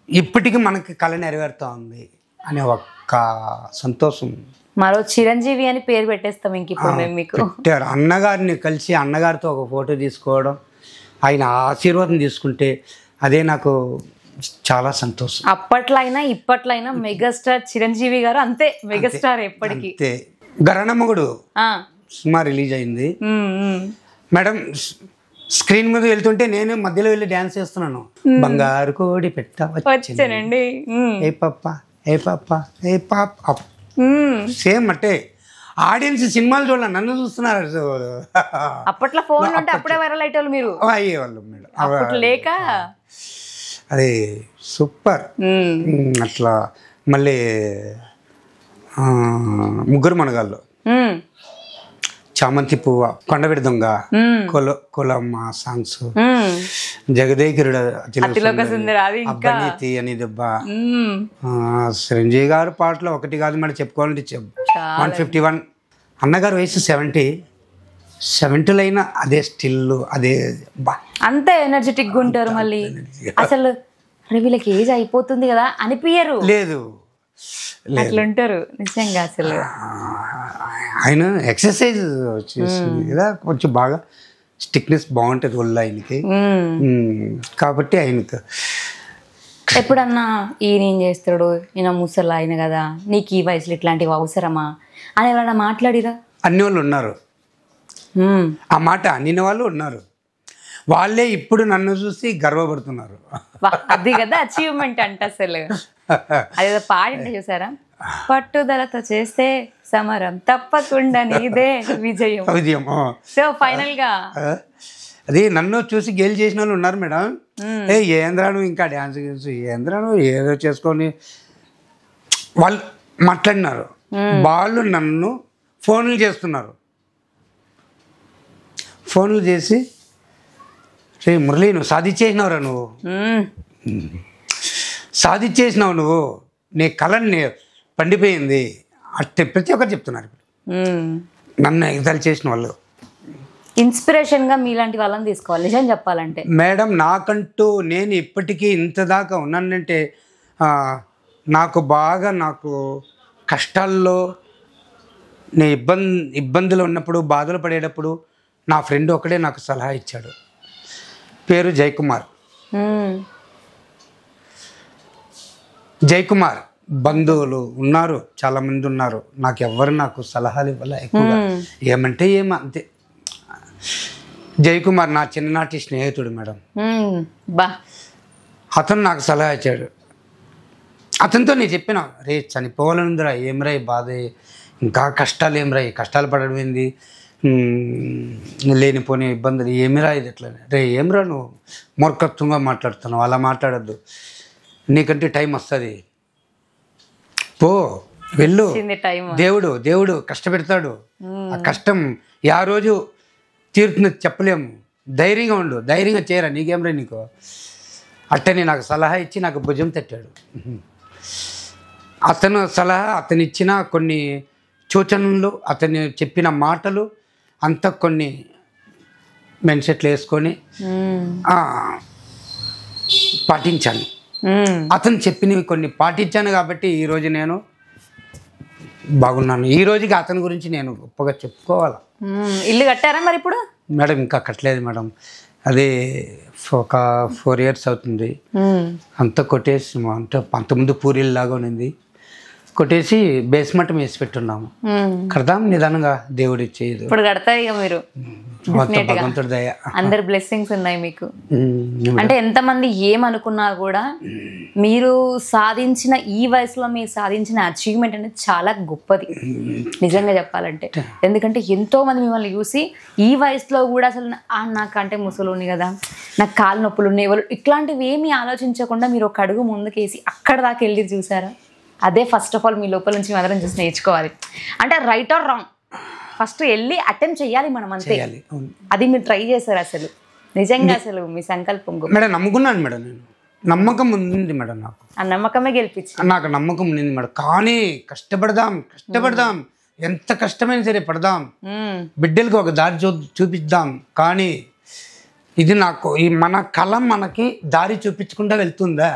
ఇప్పటికీ మనకి కళ నెరవేరుతూ ఉంది అనే ఒక్క సంతోషం. మరో చిరంజీవి అని పేరు పెట్టేస్తాం ఇంక ఇప్పుడు మేము మీకు. పెట్టారు. అన్నగారిని కలిసి అన్నగారితో ఒక ఫోటో తీసుకోవడం, ఆయన ఆశీర్వాదం తీసుకుంటే అదే నాకు చాలా సంతోషం. అప్పట్లో అయినా ఇప్పట్లో అయినా మెగాస్టార్ చిరంజీవి గారు అంతే, మెగాస్టార్ ఎప్పటికీ. గరణమ్మగుడు సినిమా రిలీజ్ అయింది మేడం. స్క్రీన్ మీద వెళ్తుంటే నేను మధ్యలో వెళ్ళి డ్యాన్స్ చేస్తున్నాను. బంగారు కోడి పెట్ట వచ్చానండి, ఏ పప్ప ఏ పప్ప ఏ పాప. సేమ్ అంటే ఆడియన్స్ సినిమాలు చూడాలి, నన్ను చూస్తున్నారు. అప్పట్లో ఫోన్ ఉంటే అప్పుడే వైరల్ అయ్యేవాళ్ళు మీరు. అయ్యేవాళ్ళు మేడం. అప్పట్లో లేక అదే సూపర్. అట్లా మళ్ళీ ముగ్గురు మనగాళ్ళు, చామంతి పువ్వ, కొండవిడి దొంగ, కులమ్మ సాంగ్స్, జగదేకిరుడు, అబ్బనీతి అని దెబ్బ, చిరంజీవి గారు పాటలు ఒకటి కాదు మరి చెప్పుకోవాలంటే 151. అన్నగారు వయసు 70 అయినా అదే స్టిల్, అదే అంతే ఎనర్జెటిక్ గా ఉంటారు. మళ్ళీ అసలు వీళ్ళకి ఏజ్ అయిపోతుంది కదా అనిపించరు. లేదు అట్లుంటారు నిజంగా. అసలు ఆయన ఎక్సర్సైజ్ చేసింది కదా, కొంచెం బాగా స్టిక్నెస్ బాగుంటుంది ఒళ్ళు ఆయనకి. కాబట్టి ఆయనకు ఎప్పుడన్నా ఈయన ఏం చేస్తాడు, ఈయన ముసలా ఆయన కదా, నీకు ఈ వయసులో ఇట్లాంటివి అవసరమా అని ఎవరైనా మాట్లాడిరా? అన్ని వాళ్ళు ఉన్నారు, ఆ మాట అన్ని వాళ్ళు ఉన్నారు. వాళ్ళే ఇప్పుడు నన్ను చూసి గర్వపడుతున్నారు. అది కదా అచీవ్మెంట్ అంటే. అసలు అదేదో పాడింటే చూసారా, పట్టుదలతో చేస్తే సమరం తప్పకుండా నీదే విజయం. సో ఫైనల్ గా అది నన్ను చూసి గేల్ చేసిన వాళ్ళు ఉన్నారు మేడం. ఏంద్రాను ఇంకా డ్యాన్స్ చేసి ఏంద్రాను ఏదో చేసుకొని వాళ్ళు మాట్లాడినారు. వాళ్ళు నన్ను ఫోన్లు చేస్తున్నారు. ఫోన్లు చేసి రే మురళి నువ్వు సాధించేసినావురా, నువ్వు సాధించేసినావు, నువ్వు నీ కళని పండిపోయింది అంటే ప్రతి ఒక్కరు చెప్తున్నారు. నన్ను ఎగతాళి చేసిన వాళ్ళు ఇన్స్పిరేషన్ గా మీలాంటి వాళ్ళని తీసుకోవాలి నిజం చెప్పాలంటే. మేడం నాకంటూ నేను ఇప్పటికీ ఇంత దాకా ఉన్నానంటే నాకు కష్టాల్లో నేను ఇబ్బందులు ఉన్నప్పుడు, బాధలు పడేటప్పుడు నా ఫ్రెండ్ ఒకడే నాకు సలహా ఇచ్చాడు. పేరు జయకుమార్. జయకుమార్ బంధువులు ఉన్నారు, చాలామంది ఉన్నారు. నాకు సలహాలు ఇవ్వాల ఎక్కువగా. ఏమంటే అంతే. జయకుమార్ నా చిన్ననాటి స్నేహితుడు మేడం. అతను నాకు సలహా ఇచ్చాడు. అతనితో నేను చెప్పిన, రే చనిపోవాలనుందిరా, ఏమిరా ఈ బాధ, ఇంకా కష్టాలు ఏమిరా, ఈ కష్టాలు పడడం ఏంది, లేనిపోని ఇబ్బందులు ఏమిరా ఇది ఎట్లా. రే ఏమిరా నువ్వు మూర్ఖత్వంగా మాట్లాడుతున్నావు, అలా మాట్లాడద్దు, నీకంటే టైం వస్తుంది, పో వెళ్ళు, దేవుడు కష్టపెడతాడు, ఆ కష్టం ఆ రోజు తీరుతుంది చెప్పలేము, ధైర్యంగా ఉండు, ధైర్యంగా చేయరా, నీకేమరా నీకు అట్టని నాకు సలహా ఇచ్చి నాకు భుజం తట్టాడు. అతను సలహా, అతను ఇచ్చిన కొన్ని సూచనలు, అతను చెప్పిన మాటలు అంతా కొన్ని మెన్సెట్లు వేసుకొని పాటించాను. అతను చెప్పినవి కొన్ని పాటించాను కాబట్టి ఈరోజు నేను బాగున్నాను. ఈ రోజుకి అతని గురించి నేను గొప్పగా చెప్పుకోవాలి. ఇల్లు కట్టారా మరి ఇప్పుడు? మేడం ఇంకా కట్టలేదు మేడం. అదే ఒక 4 years అవుతుంది. అంతా కొట్టేసి అంటే అంతకుముందు పూరీలు లాగా ఉన్నింది, కొట్టేసి బేస్మెంట్ వేసి పెట్టున్నాము. కడదాం నిదానంగా, దేవుడు ఇచ్చేది. ఇప్పుడు కడతారు ఇక మీరు, భగవంతుడి దయ, అందరి బ్లెస్సింగ్స్ ఉన్నాయి మీకు. అంటే ఎంతమంది ఏమనుకున్నా కూడా మీరు సాధించిన ఈ వయసులో మీరు సాధించిన అచీవ్మెంట్ అనేది చాలా గొప్పది నిజంగా చెప్పాలంటే. ఎందుకంటే ఎంతో మంది మిమ్మల్ని చూసి ఈ వయసులో కూడా అసలు నాకంటే ముసలుని కదా, నాకు కాలు నొప్పులు ఉన్నాయి, ఇట్లాంటివి ఏమీ ఆలోచించకుండా మీరు ఒక అడుగు ముందుకేసి అక్కడ దాకా వెళ్ళి చూసారా? అదే ఫస్ట్ ఆఫ్ ఆల్ మీ లోపల నుంచి అందరం చూసి నేర్చుకోవాలి. అంటే రైట్ ఆర్ రాంగ్ ఫస్ట్ వెళ్ళి అటెంప్ట్ చేయాలి మనం, అంతే. అది మీరు ట్రై చేశారు అసలు నిజంగా, అసలు మీ సంకల్పం మేడం. నమ్ముకున్నాను మేడం, నేను నమ్మకం ఉంది మేడం, నాకు ఆ నమ్మకమే గెలిపించింది. నాకు నమ్మకం ఉంది మేడం. కానీ కష్టపడదాం, ఎంత కష్టమైనా సరే పడదాం, బిడ్డలకు ఒక దారి చూపిద్దాం. కానీ ఇది నాకు ఈ మన కళ మనకి దారి చూపించకుండా వెళ్తుందా?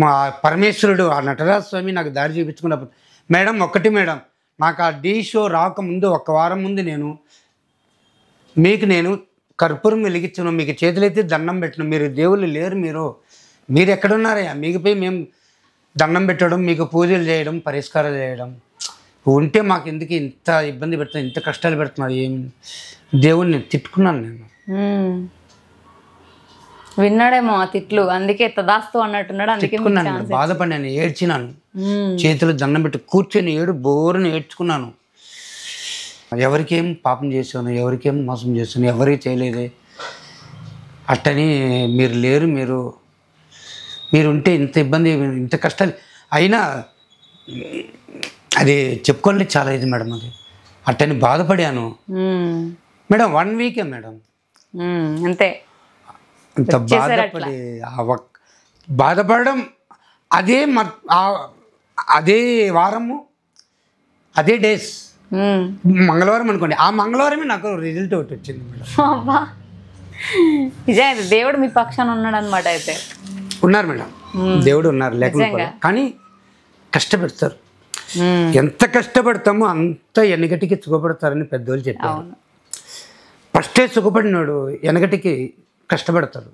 మా పరమేశ్వరుడు ఆ నటరాజ స్వామి నాకు దారి చూపించుకున్నప్పుడు మేడం, ఒక్కటి మేడం, నాకు ఆ ఢీ షో రాకముందు 1 వారం ముందు నేను కర్పూరం వెలిగించను, మీకు చేతులైతే దండం పెట్టను, మీరు దేవుళ్ళు లేరు, మీరు ఎక్కడున్నారయ్యా, మీకుపై మేము దండం పెట్టడం, మీకు పూజలు చేయడం, పరిష్కారాలు చేయడం ఉంటే మాకు ఎందుకు ఇంత ఇబ్బంది పెడుతున్నా, ఇంత కష్టాలు పెడుతున్నారు, ఏం దేవుణ్ణి తిట్టుకున్నాను నేను. విన్నాడేమో ఆ తిట్లు, అందుకే తదాస్తు అన్నట్టున్నాడు. అందుకే బాధపడినాను, ఏడ్చినాను, చేతులు దండం పెట్టి కూర్చొని బోరుని ఏడ్చుకున్నాను. ఎవరికేం పాపం చేశాను, ఎవరికేం మోసం చేశాను, ఎవరికి చేయలేదే, అట్టని మీరు లేరు, మీరు ఉంటే ఇంత ఇబ్బంది, ఇంత కష్టాలు అయినా అది చెప్పుకోండి చాలా ఇది మేడం. అది అట్టని బాధపడాను మేడం. 1 week మేడం, అంతే. అంత బాధపడడం అదే వారము, అదే డేస్, మంగళవారం అనుకోండి, ఆ మంగళవారమే నాకు రిజల్ట్ ఒకటి వచ్చింది మేడం. నిజంగా దేవుడు మీ పక్షాన ఉన్నాడు అనమాట. అయితే ఉన్నారు మేడం, దేవుడు ఉన్నారు, లేకుండా కానీ కష్టపెడతారు. ఎంత కష్టపడతామో అంత వెనకటికి సుఖపడతారని పెద్దోళ్ళు చెప్పారు. ఫస్టే సుఖపడినాడు వెనకటికి కష్టపడతాడు,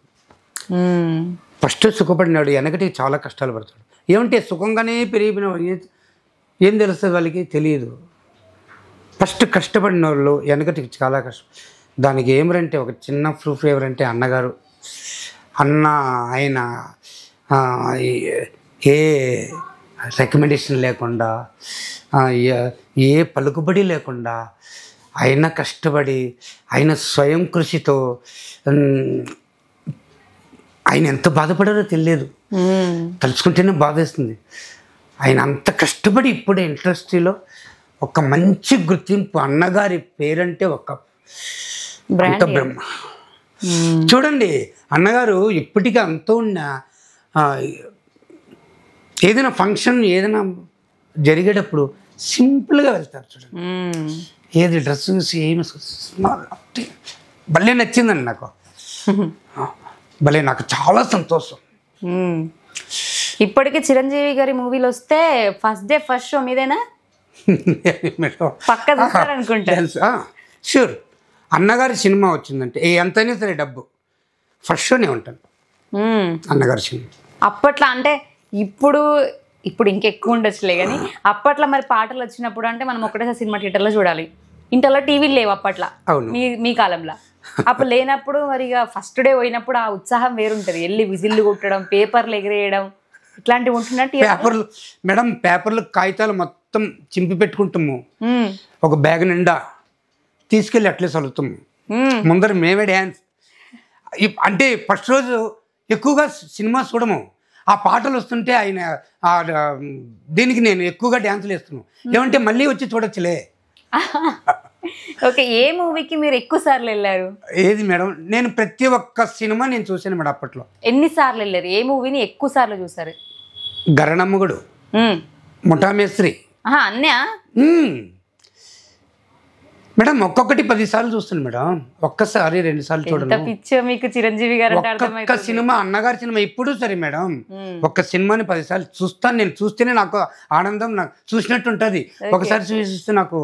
ఫస్ట్ సుఖపడినాడు వెనకటికి చాలా కష్టాలు పడతాడు. ఏమంటే సుఖంగానే పెరిగిపోయిన ఏం తెలుస్తుంది వాళ్ళకి తెలియదు. ఫస్ట్ కష్టపడిన వాళ్ళు వెనకటికి చాలా కష్టం. దానికి ఏమరంటే ఒక చిన్న ప్రూఫ్ ఎవరంటే అన్నగారు. ఆయన ఏ రికమెండేషన్ లేకుండా, ఏ పలుకుబడి లేకుండా ఆయన కష్టపడి, ఆయన స్వయం కృషితో ఆయన ఎంత బాధపడారో తెలియదు, తలుచుకుంటేనే బాధేస్తుంది. ఆయన అంత కష్టపడి ఇప్పుడు ఇండస్ట్రీలో ఒక మంచి గుర్తింపు, అన్నగారి పేరంటే ఒక బ్రహ్మ. చూడండి, అన్నగారు ఇప్పటికీ అంత ఉన్న ఏదైనా ఫంక్షన్ ఏదైనా జరిగేటప్పుడు సింపుల్గా వెళ్తారు. చూడండి, ఏది డ్రెస్ చూసి ఏమి భలే నచ్చిందండి నాకు, భలే, నాకు చాలా సంతోషం. ఇప్పటికీ చిరంజీవి గారి మూవీలు వస్తే ఫస్ట్ డే ఫస్ట్ షో మీదేనా? పక్క చూస్తారనుకుంటా. షూర్. అన్నగారి సినిమా వచ్చిందంటే ఎంతైనా సరే డబ్బు ఫస్ట్ షోనే ఉంటాను అన్నగారి సినిమా. అప్పట్లో అంటే ఇప్పుడు ఇంకెక్కువ ఉండొచ్చులే కానీ అప్పట్లో మరి పాటలు వచ్చినప్పుడు అంటే మనం ఒకటేసారి సినిమా థియేటర్లో చూడాలి, ఇంటర్లో టీవీలు లేవు అప్పట్లో. మీ కాలంలో అప్పుడు లేనప్పుడు మరి ఇక ఫస్ట్ డే పోయినప్పుడు ఆ ఉత్సాహం వేరుంటుంది. వెళ్ళి విజిల్లు కొట్టడం, పేపర్లు ఎగిరేయడం, ఇట్లాంటివి ఉంటున్నట్టు. పేపర్లు మేడం, పేపర్లు కాగితాలు మొత్తం చింపి పెట్టుకుంటాము, ఒక బ్యాగ్ నిండా తీసుకెళ్ళి అట్లే చదువుతాము. ముందర మేమే డ్యాన్స్ అంటే ఫస్ట్ రోజు ఎక్కువగా సినిమా చూడము, ఆ పాటలు వస్తుంటే ఆయన దీనికి నేను ఎక్కువగా డ్యాన్సులు వేస్తున్నాను. ఏమంటే మళ్ళీ వచ్చి చూడొచ్చులే. ఓకే, ఏ మూవీకి మీరు ఎక్కువ సార్లు వెళ్ళారు? ఏది మేడం, నేను ప్రతి ఒక్క సినిమా నేను చూసాను మేడం. అప్పట్లో ఎన్నిసార్లు వెళ్ళారు? ఏ మూవీని ఎక్కువ సార్లు చూసారు? గరణమ్మగుడు, ముఠామేస్త్రి, అన్యా మేడం. ఒక్కొక్కటి 10 సార్లు చూస్తాను మేడం, ఒక్కసారి 2 సార్లు చూడండి. పిచ్చో మీకు చిరంజీవి గారు. ఒక్క సినిమా, అన్నగారి సినిమా ఇప్పుడు సరే మేడం, ఒక్క సినిమాని 10 సార్లు చూస్తాను నేను. చూస్తేనే నాకు ఆనందం, నాకు చూసినట్టు ఉంటుంది. ఒకసారి చూస్తే నాకు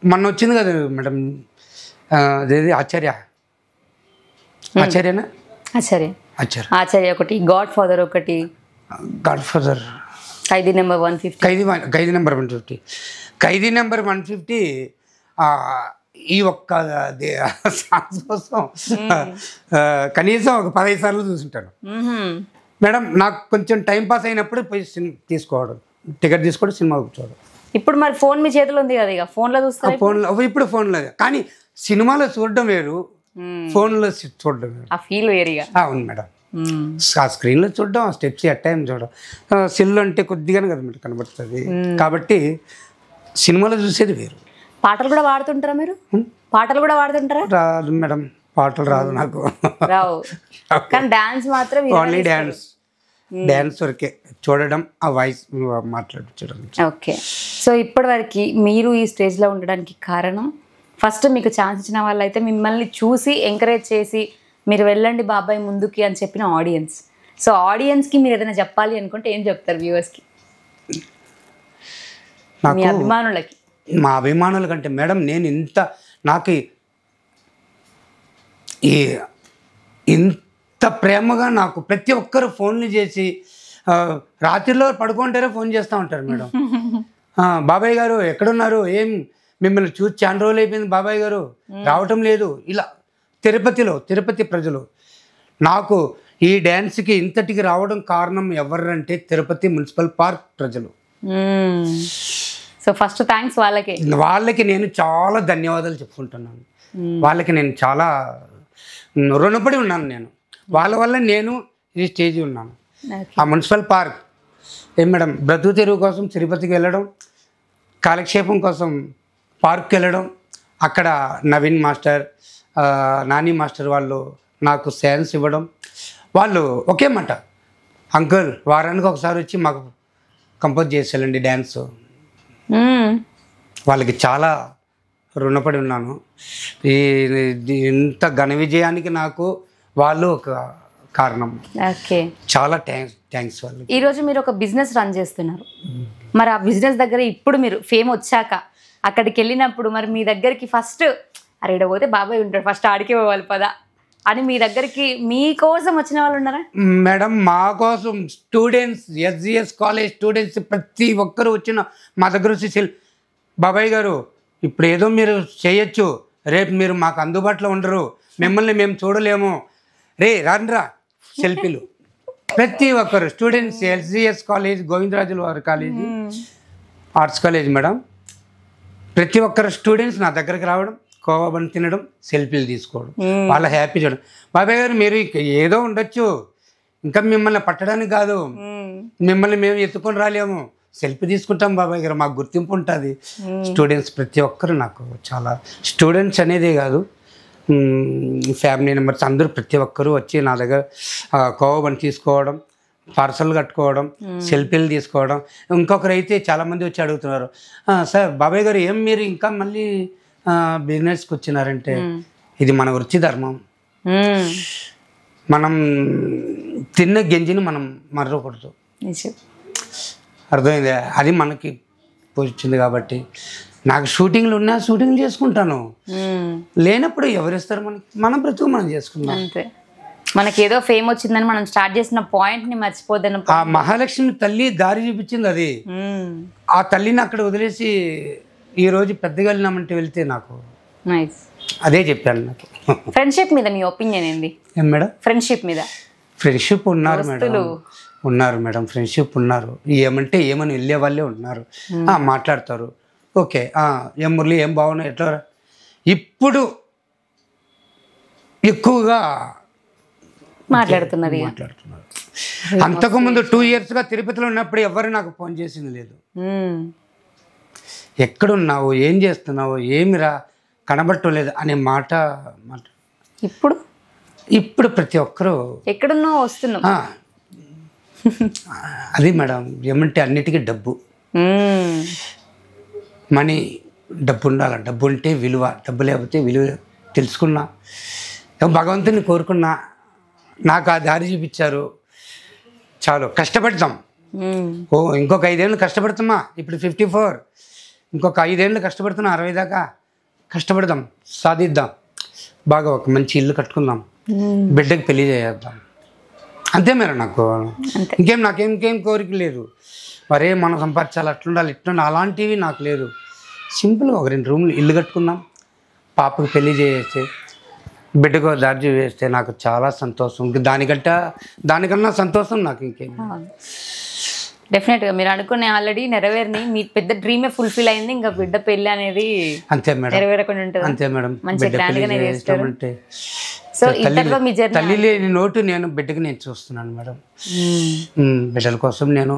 మొన్న వచ్చింది కదా మేడం, అదేది ఆచార్య ఆచార్యనా ఆచార్య ఆచార్య ఆచార్య ఒకటి, గాడ్ ఫాదర్ ఒకటి, గాడ్ ఫాదర్, ఖైదీ నెంబర్ 150, ఖైదీ నెంబర్ 150. ఖైదీ నెంబర్ 150 ఈ ఒక్క సాంగ్స్ కోసం కనీసం ఒక 15 సార్లు చూసుంటాను మేడం. నాకు కొంచెం టైం పాస్ అయినప్పుడు పోయి తీసుకోవడం, టికెట్ తీసుకోవడం, సినిమా కూర్చోవడం. ఇప్పుడు మరి ఫోన్ మీ చేతిలో ఉంది కదా, ఇక ఫోన్లో చూస్తారు. ఫోన్లో ఇప్పుడు ఫోన్లో, కానీ సినిమాలో చూడడం వేరు, ఫోన్లో చూడడం వేరు. ఆ ఫీల్ వేరుగా. అవును మేడం. ఆ స్క్రీన్లో చూడడం, ఆ స్టెప్స్ ఎట్ టైం చూడడం. సెల్ అంటే కొద్దిగానే కదా మేడం కనబడుతుంది, కాబట్టి సినిమాలో చూసేది వేరు. పాటలు కూడా వాడుతుంటారా మీరు? పాటలు కూడా వాడుతుంటారా? రాదు మేడం, పాటలు రాదు నాకు. రావు, కానీ డాన్స్ మాత్రం ఓన్లీ డాన్స్ వరకే చూడడం, ఆ వాయిస్ మాట్లాడించడం. ఓకే. సో ఇప్పటివరకు మీరు ఈ స్టేజ్లో ఉండడానికి కారణం, ఫస్ట్ మీకు ఛాన్స్ ఇచ్చిన వాళ్ళైతే మిమ్మల్ని చూసి ఎంకరేజ్ చేసి మీరు వెళ్ళండి బాబాయ్ ముందుకి అని చెప్పిన ఆడియన్స్. సో ఆడియన్స్కి మీరు ఏదైనా చెప్పాలి అనుకుంటే ఏం చెప్తారు వ్యూవర్స్కి, మీ అభిమానులకి? మా అభిమానుల కంటే మేడం నేను నాకు ఇంత ప్రేమగా నాకు ప్రతి ఒక్కరు ఫోన్లు చేసి రాత్రిలో పడుకుంటారే ఫోన్ చేస్తూ ఉంటారు మేడం. బాబాయ్ గారు ఎక్కడున్నారు, మిమ్మల్ని చూసి చాలా రోజులు అయిపోయింది బాబాయ్ గారు, రావటం లేదు. ఇలా తిరుపతి ప్రజలు నాకు ఈ డ్యాన్స్కి ఇంతటికి రావడం కారణం ఎవరంటే తిరుపతి మున్సిపల్ పార్క్ ప్రజలు. సో ఫస్ట్ థ్యాంక్స్ వాళ్ళకి నేను చాలా ధన్యవాదాలు చెప్పుకుంటున్నాను. వాళ్ళకి నేను చాలా రుణపడి ఉన్నాను. నేను వాళ్ళ వల్ల నేను ఈ స్టేజ్ ఉన్నాను. ఆ మున్సిపల్ పార్క్ మేడం, బ్రతుకు తెరువు కోసం తిరుపతికి వెళ్ళడం, కాలక్షేపం కోసం పార్క్కి వెళ్ళడం, అక్కడ నవీన్ మాస్టర్, నాని మాస్టర్ వాళ్ళు నాకు ఛాన్స్ ఇవ్వడం. వాళ్ళు ఒకే మాట, అంకుల్ వారానికి ఒకసారి వచ్చి మాకు కంపోజ్ చేసేయాలండి డ్యాన్స్. వాళ్ళకి చాలా రుణపడి ఉన్నాను. ఇంత ఘన విజయానికి నాకు వాళ్ళు ఒక కారణం. చాలా థ్యాంక్స్ వాళ్ళు. ఈరోజు మీరు ఒక బిజినెస్ రన్ చేస్తున్నారు, మరి ఆ బిజినెస్ దగ్గర ఇప్పుడు మీరు ఫేమ్ వచ్చాక అక్కడికి వెళ్ళినప్పుడు మరి మీ దగ్గరికి ఫస్ట్ అరే ఇడ పోతే బాబాయ్ ఉంటాడు, ఫస్ట్ ఆడికే పోవాలి పదా అని మీ దగ్గరికి మీకోసం వచ్చిన వాళ్ళు ఉన్నారా మేడం? మా కోసం స్టూడెంట్స్, ఎస్జిఎస్ కాలేజ్ స్టూడెంట్స్ ప్రతి ఒక్కరు వచ్చిన మా దగ్గర వచ్చి బాబాయ్ గారు ఇప్పుడు ఏదో మీరు చేయొచ్చు, రేపు మీరు మాకు అందుబాటులో ఉండరు, మిమ్మల్ని మేము చూడలేము, రా సెల్ఫీలు. ప్రతి ఒక్కరు స్టూడెంట్స్, ఎస్జిఎస్ కాలేజ్, గోవిందరాజుల వారి కాలేజీ, ఆర్ట్స్ కాలేజ్ మేడం, ప్రతి ఒక్కరు స్టూడెంట్స్ నా దగ్గరికి రావడం, కోవా బన్ తినడం, సెల్ఫీలు తీసుకోవడం, వాళ్ళ హ్యాపీ చూడడం. బాబాయ్ గారు మీరు ఏదో ఉండొచ్చు, ఇంకా మిమ్మల్ని పట్టడానికి కాదు, మిమ్మల్ని మేము ఎత్తుకొని రాలేము, సెల్ఫీ తీసుకుంటాం బాబాయ్ గారు, మాకు గుర్తింపు ఉంటుంది. స్టూడెంట్స్ ప్రతి ఒక్కరు నాకు చాలా, స్టూడెంట్స్ అనేదే కాదు ఫ్యామిలీ మెంబర్స్ అందరూ ప్రతి ఒక్కరూ వచ్చి నా దగ్గర కోవా బన్ తీసుకోవడం, పార్సల్ కట్టుకోవడం, సెల్ఫీలు తీసుకోవడం. ఇంకొకరు అయితే చాలామంది వచ్చి అడుగుతున్నారు, సార్ బాబాయ్ గారు మీరు ఇంకా మళ్ళీ బిజినెస్కి వచ్చినారంటే ఇది మన వృత్తి ధర్మం. మనం తిన్న గంజిని మనం మర్రకూడదు, అర్థమైంది? అది మనకి వచ్చింది కాబట్టి నాకు షూటింగ్లు ఉన్నా షూటింగ్లు చేసుకుంటాను, లేనప్పుడు ఎవరిస్తారు మనకి, మన బ్రతుకు మనం చేసుకుంటాం అంతే. మనకి ఏదో ఫేమ్ వచ్చిందని మనం స్టార్ట్ చేసిన పాయింట్ని మర్చిపోద్దాను. ఆ మహాలక్ష్మి తల్లి దారి చూపించింది, అది ఆ తల్లిని అక్కడ వదిలేసి ఈరోజు పెద్దగా వెళ్ళినామంటే వెళ్తే నాకు అదే చెప్పాను. నాకు ఫ్రెండ్షిప్ మీద మీ ఒపీనియన్ ఏంది మేడం? ఫ్రెండ్షిప్ మీద ఫ్రెండ్షిప్ ఉన్నారు మేడం, ఫ్రెండ్షిప్ ఉన్నారు. ఏమంటే ఏమని వెళ్ళే వాళ్ళే ఉన్నారు, మాట్లాడతారు, ఓకే ఏం మురళి ఏం బాగున్నాయి ఎట్లా. ఇప్పుడు ఎక్కువగా మాట్లాడుతున్నారు. అంతకుముందు 2 yearsగా తిరుపతిలో ఉన్నప్పుడు ఎవరు నాకు ఫోన్ చేసింది లేదు. ఎక్కడున్నావు, ఏం చేస్తున్నావు, ఏమిరా కనబట్టలేదు అనే మాట. ఇప్పుడు ప్రతి ఒక్కరు ఎక్కడున్నా వస్తున్నాం. అది మేడం, ఏమంటే అన్నిటికీ డబ్బు, మనీ, డబ్బు ఉండాలి, డబ్బు ఉంటే విలువ, డబ్బు లేకపోతే విలువ తెలుసుకున్నా, భగవంతుని కోరుకున్నా, నాకు ఆ దారి చూపించారు, చాలు కష్టపడతాం. ఇంకొక 5 ఏళ్ళు కష్టపడతామా, ఇప్పుడు 54, ఇంకొక 5 ఏళ్ళు కష్టపడుతున్నా, 60 దాకా కష్టపడదాం, సాధిద్దాం, బాగా ఒక మంచి ఇల్లు కట్టుకుందాం, బిడ్డకి పెళ్లి చేద్దాం, అంతే మేడం. నాకు నాకేం కోరిక లేదు. మరే మనం సంపాదించాలి, అట్లుండాలి ఇట్లుండాలి అలాంటివి నాకు లేదు. సింపుల్గా ఒక 2 రూమ్లు ఇల్లు కట్టుకుందాం, పాపకు పెళ్లి చేస్తే, బిడ్డకు దార్జీ వేస్తే నాకు చాలా సంతోషం. దానికన్నా సంతోషం నాకు ఇంకేం. డెఫినెట్గా మీరు అనుకునే ఆల్రెడీ నెరవేరిని, మీ పెద్ద డ్రీమే ఫుల్ఫిల్ అయింది. ఇంకా బిడ్డ పెళ్లి అనేది అంతే మేడం, నెరవేరకుండా ఉంటుంది. అంతే మేడం. మంచి గ్రాండ్గానే చేస్తారు. సో ఇద్దరిలో మీ జర్నీ, తల్లి లేని నోటు నేను బిడ్డకి నేను చూస్తున్నాను మేడం. బిడ్డల కోసం నేను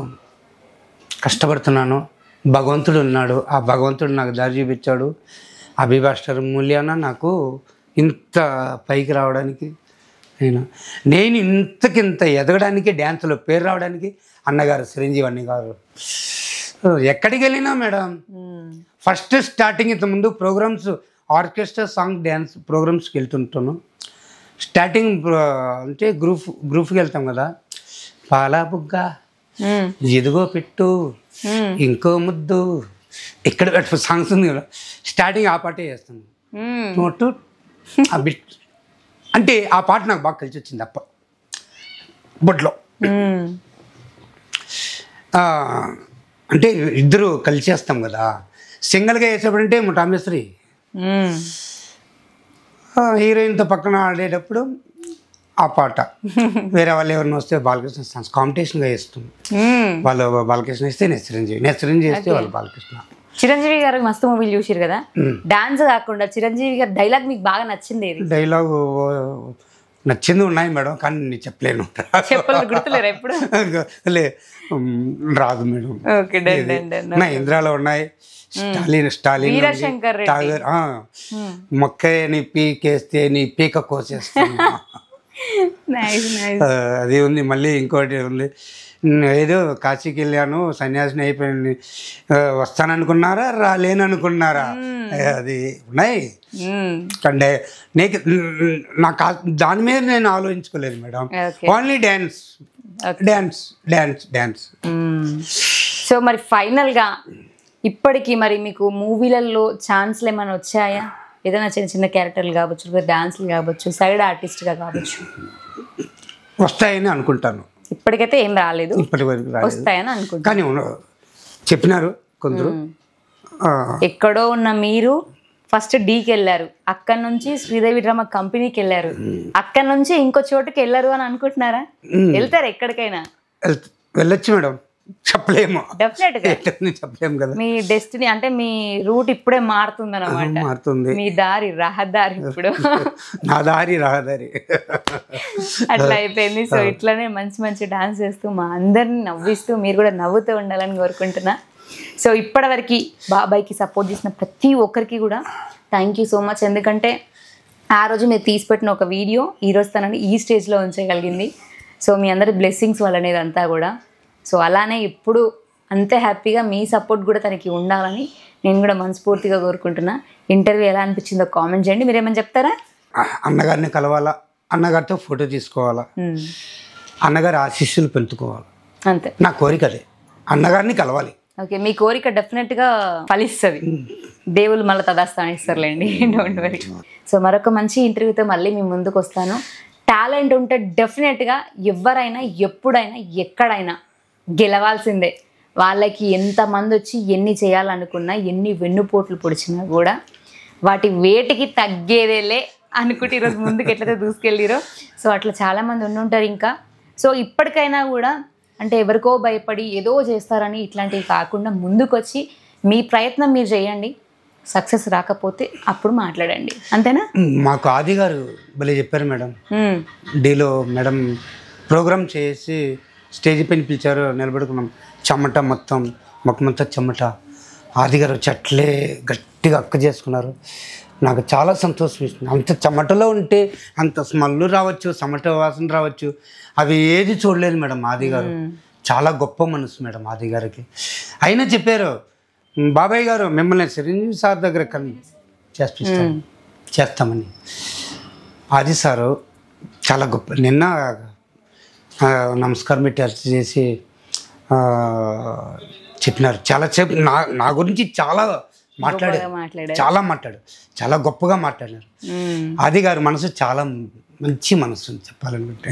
కష్టపడుతున్నాను. భగవంతుడు ఉన్నాడు, ఆ భగవంతుడు నాకు దారి చూపించాడు. అభిభాస్టర్ మూల్యాన నాకు ఇంత పైకి రావడానికి, నేను ఇంతకింత ఎదగడానికి, డ్యాన్స్లో పేరు రావడానికి అన్నగారు చిరంజీవి అన్న గారు. ఎక్కడికి వెళ్ళినా మేడం ఫస్ట్ స్టార్టింగ్ ఇంతకుముందు ప్రోగ్రామ్స్, ఆర్కెస్ట్రా, సాంగ్, డ్యాన్స్ ప్రోగ్రామ్స్కి వెళ్తుంటాను. స్టార్టింగ్ అంటే గ్రూప్కి వెళ్తాం కదా, పాలా బుగ్గ, ఎదుగో పెట్టు, ఇంకో ముద్దు, ఇక్కడ పెట్టు సాంగ్స్ ఉంది కదా, స్టార్టింగ్ ఆ పాటే చేస్తాను. నోటు ఆ బిట్ అంటే ఆ పాట నాకు బాగా కలిసి వచ్చింది అప్ప బొట్లో. అంటే ఇద్దరు కలిసి చేస్తాం కదా, సింగిల్గా వేసేప్పుడు అంటే రామేశ్వరి హీరోయిన్తో పక్కన ఆడేటప్పుడు ఆ పాట, వేరే వాళ్ళు ఎవరిని వస్తే బాలకృష్ణ కాంపిటీషన్గా వేస్తుంది. వాళ్ళు బాలకృష్ణ ఇస్తే నేను చిరంజీవి వేస్తే వాళ్ళు బాలకృష్ణ. చిరంజీవి గారు మస్తు మూవీలు చూసిరు కదా, డాన్స్ కాకుండా చిరంజీవి గారు డైలాగ్ మీకు బాగా నచ్చింది? డైలాగ్ నచ్చింది ఉన్నాయి మేడం, కానీ నేను చెప్పలేను. గుర్తులేరు ఎప్పుడు? రాదు మేడం. నా ఇంద్రాలో ఉన్నాయి, స్టాలిన్ టాగర్, మొక్కని పీకేస్తే నీ పీక కోసేస్తాను, అది ఉంది. మళ్ళీ ఇంకోటి ఉంది, ఏదో కాశీకి వెళ్ళాను, సన్యాసిని అయిపోయింది, వస్తాననుకున్నారా రాలేననుకున్నారా, అది ఉన్నాయి. అంటే నాకు దాని మీద నేను ఆలోచించుకోలేదు madam, only dance dance dance dance. So మరి ఫైనల్గా ఇప్పటికీ మరి మీకు మూవీలలో ఛాన్స్లు ఏమైనా వచ్చాయా? ఏదైనా చిన్న చిన్న క్యారెక్టర్లు కావచ్చు, డాన్స్లు కావచ్చు, సైడ్ ఆర్టిస్ట్గా కావచ్చు? వస్తాయని అనుకుంటాను. ఇప్పటికైతే ఏం రాలేదు, ఇప్పటి వరకు వస్తాయని అనుకుంటాను. కానీ చెప్పినారు కొందరు. ఎక్కడో ఉన్న మీరు ఫస్ట్ డీకి వెళ్ళారు, అక్కడ నుంచి శ్రీదేవి డ్రామా కంపెనీకి వెళ్ళారు, అక్కడ నుంచి ఇంకో చోటుకి వెళ్ళారు అని అనుకుంటున్నారా? వెళ్తారు ఎక్కడికైనా? వెళ్ళొచ్చు మేడం, చెప్పలేము, డెఫినెట్ గా చెప్పలేము కదా. మీ డెస్టినీ అంటే మీ రూట్ ఇప్పుడే మారుతుంది అన్నమాట, మారుతుంది. మీ దారి రహదారి ఇప్పుడు నా దారి రహదారి అట్లా అయిపోయింది. సో ఇట్లానే మంచి మంచి డాన్స్ చేస్తూ మా అందరిని నవ్విస్తూ మీరు కూడా నవ్వుతూ ఉండాలని కోరుకుంటున్నా. సో ఇప్పటివరకు బాబాయ్కి సపోర్ట్ చేసిన ప్రతి ఒక్కరికి కూడా థ్యాంక్ యూ సో మచ్. ఎందుకంటే ఆ రోజు మీరు తీసిపెట్టిన ఒక వీడియో ఈరోజు తనని ఈ స్టేజ్లో ఉంచగలిగింది. సో మీ అందరి బ్లెస్సింగ్స్ వల్ల అనేది అంతా కూడా. సో అలానే ఎప్పుడు అంతే హ్యాపీగా మీ సపోర్ట్ కూడా తనకి ఉండాలని నేను కూడా మనస్ఫూర్తిగా కోరుకుంటున్నా. ఇంటర్వ్యూ ఎలా అనిపించిందో కామెంట్ చేయండి. మీరేమని చెప్తారా? అన్నగారిని కలవాలా, అన్నగారితో ఫోటో తీసుకోవాలా, అన్నగారి ఆశీస్సులు పెంచుకోవాలి, అంతే నా కోరిక. అదే అన్నగారిని కలవాలి. ఓకే, మీ కోరిక డెఫినెట్గా ఫలిస్తుంది, దేవుళ్ళు మళ్ళీ తదాస్తాను ఇస్తారులేండి, డోంట్ వరీ. సో మరొక మంచి ఇంటర్వ్యూతో మళ్ళీ మీ ముందుకు వస్తాను. టాలెంట్ ఉంటే డెఫినెట్గా ఎవరైనా ఎప్పుడైనా ఎక్కడైనా గెలవాల్సిందే. వాళ్ళకి ఎంతమంది వచ్చి ఎన్ని చేయాలనుకున్నా, ఎన్ని వెన్నుపోట్లు పొడిచినా కూడా వాటి వేటికి తగ్గేదేలే అనుకుంటే ఈరోజు ముందుకు ఎట్లయితే దూసుకెళ్ళిరో సో అట్లా చాలామంది ఉండుంటారు ఇంకా. సో ఇప్పటికైనా కూడా అంటే ఎవరికో భయపడి ఏదో చేస్తారని ఇట్లాంటివి కాకుండా ముందుకొచ్చి మీ ప్రయత్నం మీరు చేయండి. సక్సెస్ రాకపోతే అప్పుడు మాట్లాడండి, అంతేనా? మాకు ఆది గారు భలే చెప్పారు మేడం. డీలో మేడం ప్రోగ్రామ్ చేసి స్టేజ్ పైన పిలిచారు, నిలబెడుకున్నాం. చెమట మొత్తం మొక్కమంతా చెమట. ఆది గారు వచ్చి అట్లే గట్టిగా అక్క చేసుకున్నారు. నాకు చాలా సంతోషం ఇస్తుంది. అంత చెమటలో ఉంటే అంత స్మెల్ రావచ్చు, చెమట వాసన రావచ్చు, అవి ఏది చూడలేదు మేడం ఆది గారు. చాలా గొప్ప మనసు మేడం ఆది గారికి. అయినా చెప్పారు, బాబాయ్ గారు మిమ్మల్ని చిరంజీవి సార్ దగ్గర చేస్తామని. ఆది సారు చాలా గొప్ప. నిన్న నమస్కారం పెట్టి అర్చన చేసి చెప్పినారు. చాలా సేపు నా గురించి చాలా మాట్లాడారు, చాలా గొప్పగా మాట్లాడినారు. ఆది గారు మనసు చాలా మంచి మనసు ఉంది చెప్పాలనుకుంటే.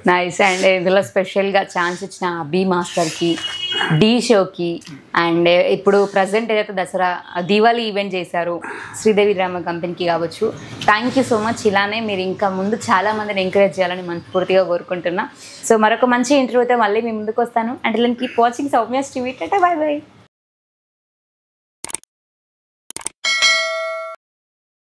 నైస్. అండ్ ఇందులో స్పెషల్గా ఛాన్స్ ఇచ్చిన అభి మాస్టర్కి, ఢీ షోకి, అండ్ ఇప్పుడు ప్రజెంట్ ఏదైతే దసరా దీవాళీ ఈవెంట్ చేశారు శ్రీదేవి డ్రామా కంపెనీకి కావచ్చు, థ్యాంక్ యూ సో మచ్. ఇలానే మీరు ఇంకా ముందు చాలా మందిని ఎంకరేజ్ చేయాలని మనస్ఫూర్తిగా కోరుకుంటున్నా. సో మరొక మంచి ఇంటర్వ్యూతో మళ్ళీ మీ ముందుకు వస్తాను. And keep watching Soumya's TV. Tata, by by.